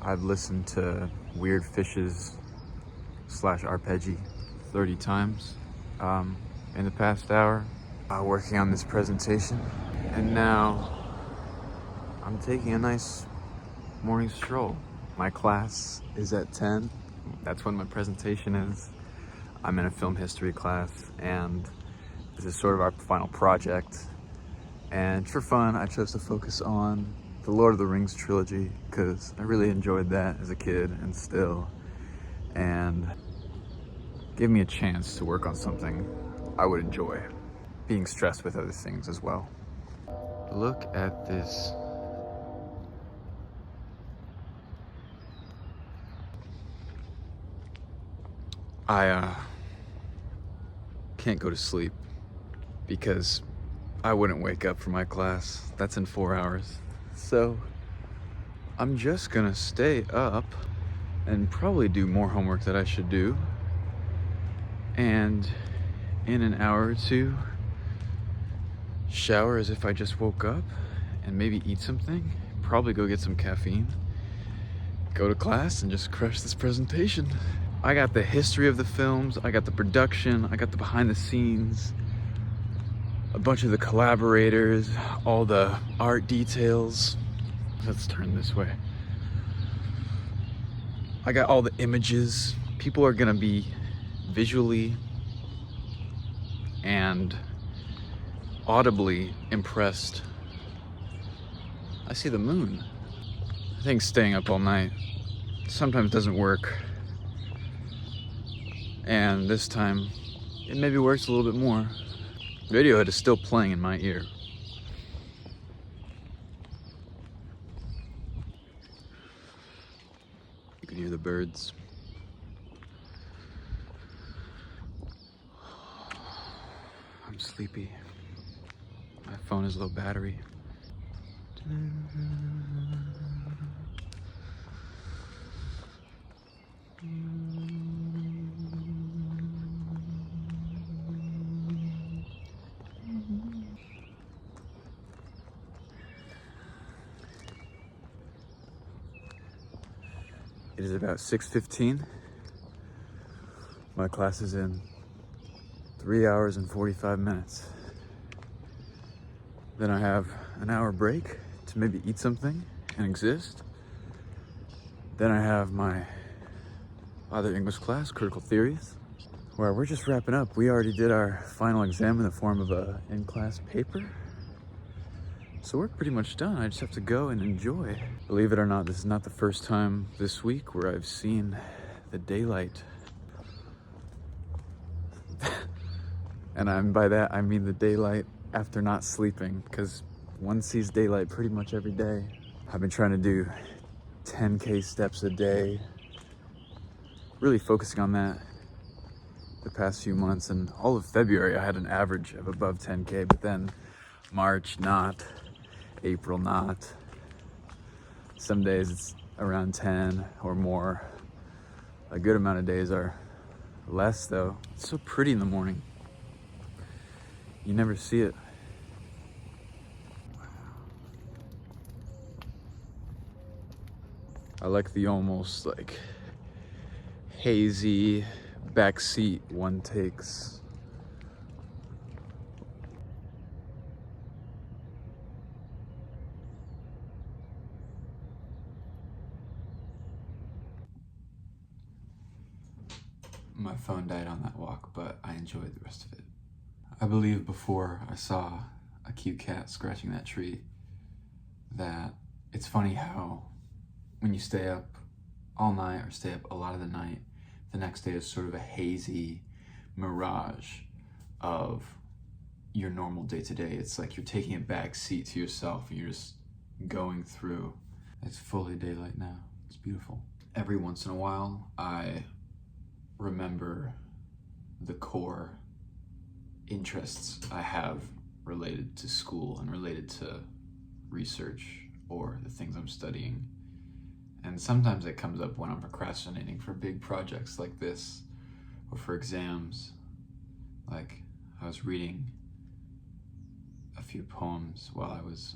I've listened to Weird Fishes / Arpeggi 30 times in the past hour, working on this presentation. And now I'm taking a nice morning stroll. My class is at 10. That's when my presentation is. I'm in a film history class, and this is sort of our final project. And for fun, I chose to focus on the Lord of the Rings trilogy because I really enjoyed that as a kid and still, and gave me a chance to work on something I would enjoy, being stressed with other things as well. Look at this. I can't go to sleep because I wouldn't wake up for my class. That's in 4 hours. So I'm just gonna stay up and probably do more homework that I should do. And in an hour or two, shower as if I just woke up and maybe eat something, probably go get some caffeine, go to class and just crush this presentation. I got the history of the films, I got the production, I got the behind the scenes, a bunch of the collaborators, all the art details. Let's turn this way. I got all the images. People are gonna be visually and audibly impressed. I see the moon. I think staying up all night sometimes doesn't work. And this time, it maybe works a little bit more. Radiohead is still playing in my ear. You can hear the birds. I'm sleepy. My phone is low battery. It is about 6:15. My class is in 3 hours and 45 minutes. Then I have an hour break to maybe eat something and exist. Then I have my other English class, Critical Theories, where we're just wrapping up. We already did our final exam in the form of a in-class paper. So we're pretty much done. I just have to go and enjoy. Believe it or not, this is not the first time this week where I've seen the daylight. And by that, I mean the daylight after not sleeping, because one sees daylight pretty much every day. I've been trying to do 10K steps a day, really focusing on that the past few months. And all of February, I had an average of above 10K, but then March, not. April, not. Some days it's around 10 or more. A good amount of days are less though. It's so pretty in the morning. You never see it. I like the almost like hazy backseat one takes. My phone died on that walk, but I enjoyed the rest of it. I believe before I saw a cute cat scratching that tree that it's funny how when you stay up all night or stay up a lot of the night, the next day is sort of a hazy mirage of your normal day-to-day. It's like you're taking a back seat to yourself and you're just going through. It's fully daylight now. It's beautiful. Every once in a while, I remember the core interests I have related to school and related to research or the things I'm studying. And sometimes it comes up when I'm procrastinating for big projects like this or for exams. Like I was reading a few poems while I was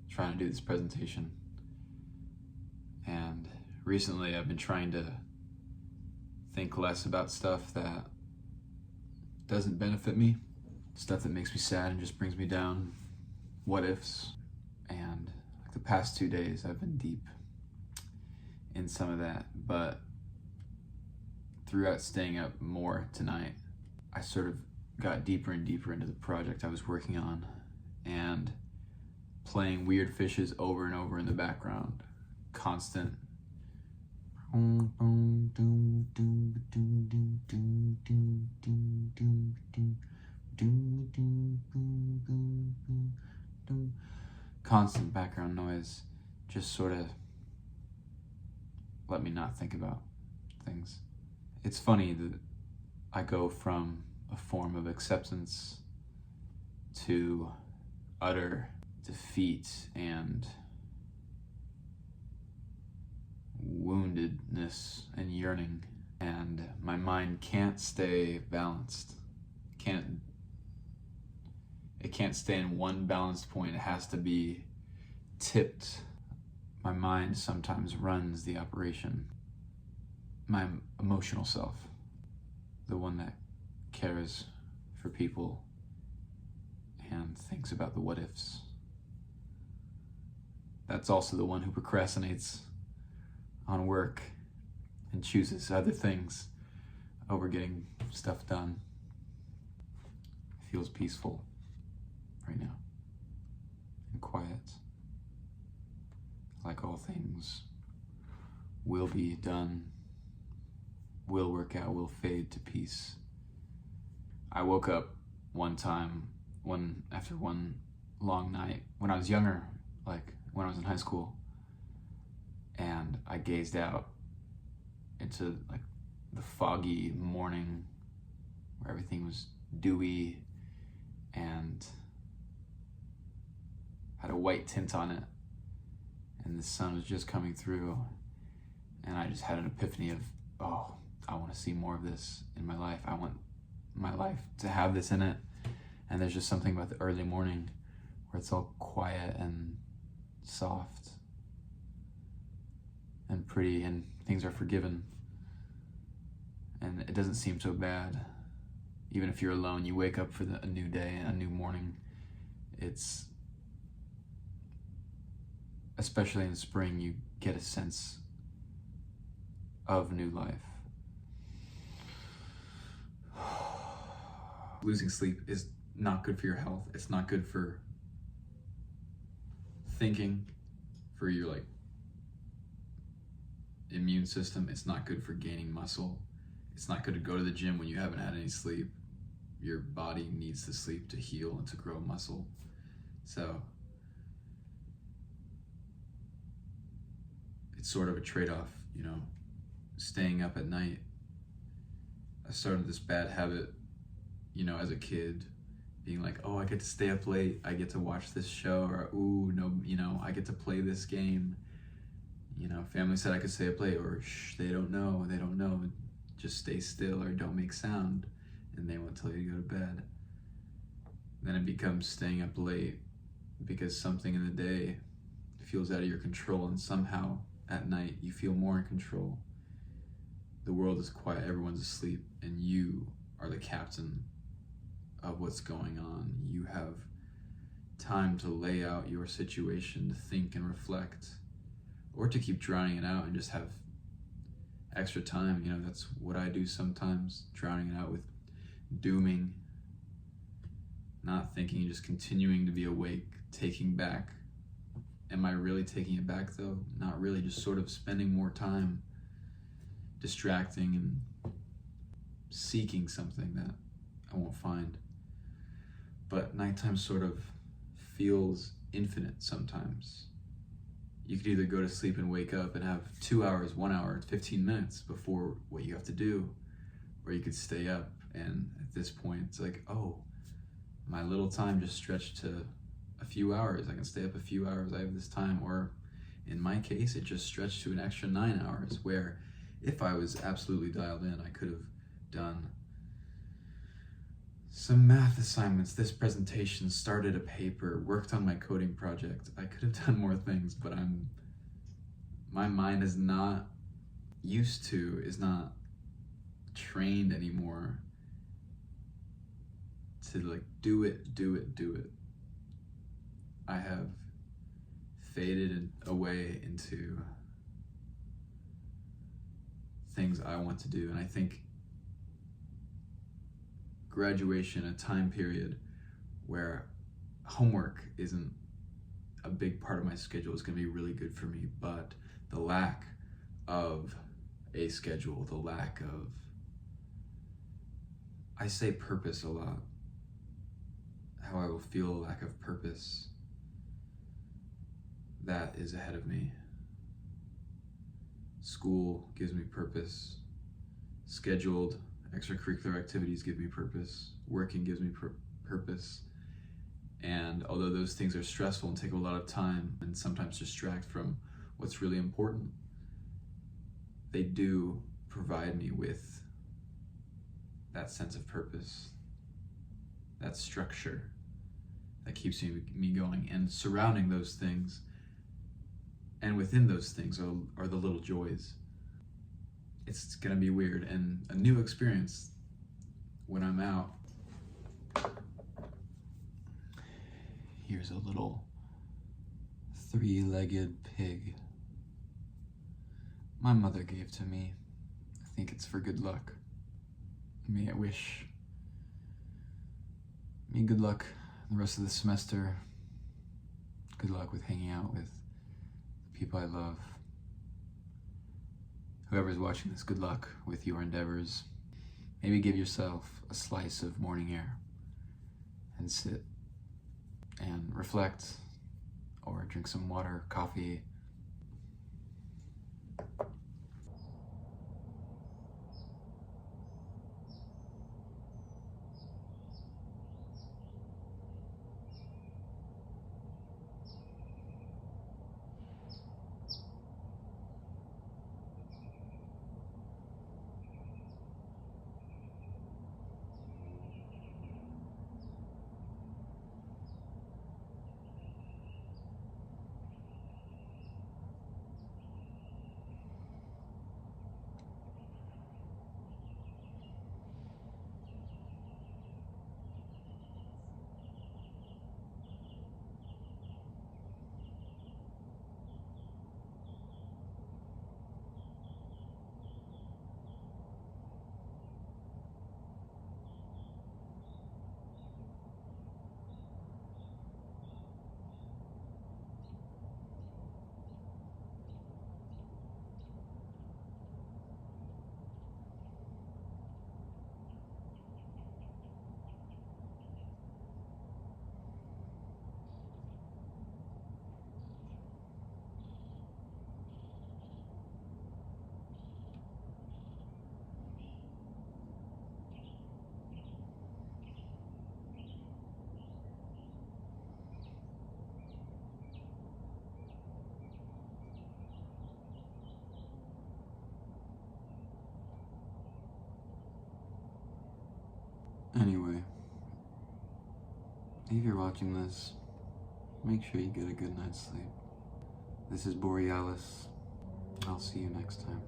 trying to do this presentation and recently I've been trying to think less about stuff that doesn't benefit me, stuff that makes me sad and just brings me down, what ifs. And like the past 2 days I've been deep in some of that, but throughout staying up more tonight, I sort of got deeper and deeper into the project I was working on, and playing weird fishes over and over in the background, constant constant background noise just sort of let me not think about things. It's funny that I go from a form of acceptance to utter defeat and woundedness and yearning, and my mind can't stay balanced. It can't stay in one balanced point. It has to be tipped. My mind sometimes runs the operation. My emotional self, the one that cares for people and thinks about the what ifs. That's also the one who procrastinates on work and chooses other things over getting stuff done. It feels peaceful right now and quiet. Like all things will be done, will work out, will fade to peace. I woke up one time, after one long night when I was younger, like when I was in high school, and I gazed out into like the foggy morning where everything was dewy and had a white tint on it, and the sun was just coming through, and I just had an epiphany of, oh, I want to see more of this in my life. I want my life to have this in it. And there's just something about the early morning where it's all quiet and soft and pretty, and things are forgiven, and it doesn't seem so bad. Even if you're alone, you wake up for a new day, a new morning. It's, especially in spring, you get a sense of new life. Losing sleep is not good for your health. It's not good for thinking, for your immune system. It's not good for gaining muscle. It's not good to go to the gym when you haven't had any sleep. Your body needs to sleep to heal and to grow muscle. So it's sort of a trade-off, staying up at night. I started this bad habit, as a kid, being like, oh, I get to stay up late, I get to watch this show, or ooh, no, I get to play this game. Family said I could stay up late, or shh, they don't know, just stay still or don't make sound, and they won't tell you to go to bed. Then it becomes staying up late because something in the day feels out of your control, and somehow at night you feel more in control. The world is quiet, everyone's asleep, and you are the captain of what's going on. You have time to lay out your situation, to think and reflect, or to keep drowning it out and just have extra time. That's what I do sometimes, drowning it out with dooming, not thinking, just continuing to be awake, taking back. Am I really taking it back though? Not really, just sort of spending more time distracting and seeking something that I won't find. But nighttime sort of feels infinite sometimes. You could either go to sleep and wake up and have 2 hours, 1 hour, 15 minutes before what you have to do, or you could stay up, and at this point it's like, oh, my little time just stretched to a few hours. I can stay up a few hours, I have this time. Or in my case, it just stretched to an extra 9 hours, where if I was absolutely dialed in, I could have done some math assignments, this presentation, started a paper, worked on my coding project. I could have done more things, but my mind is not used to is not trained anymore to like do it. I have faded away into things I want to do, and I think graduation, a time period where homework isn't a big part of my schedule, is going to be really good for me, but the lack of a schedule, the lack of, I say purpose a lot, how I will feel a lack of purpose, that is ahead of me. School gives me purpose. Scheduled extracurricular activities give me purpose. Working gives me purpose. And although those things are stressful and take a lot of time and sometimes distract from what's really important, they do provide me with that sense of purpose, that structure that keeps me going. And surrounding those things and within those things are the little joys. It's gonna be weird and a new experience when I'm out. Here's a little three-legged pig my mother gave to me. I think it's for good luck. May it wish me good luck the rest of the semester. Good luck with hanging out with the people I love. Whoever's watching this, good luck with your endeavors. Maybe give yourself a slice of morning air and sit and reflect, or drink some water, coffee. Anyway, if you're watching this, make sure you get a good night's sleep. This is Borealis. I'll see you next time.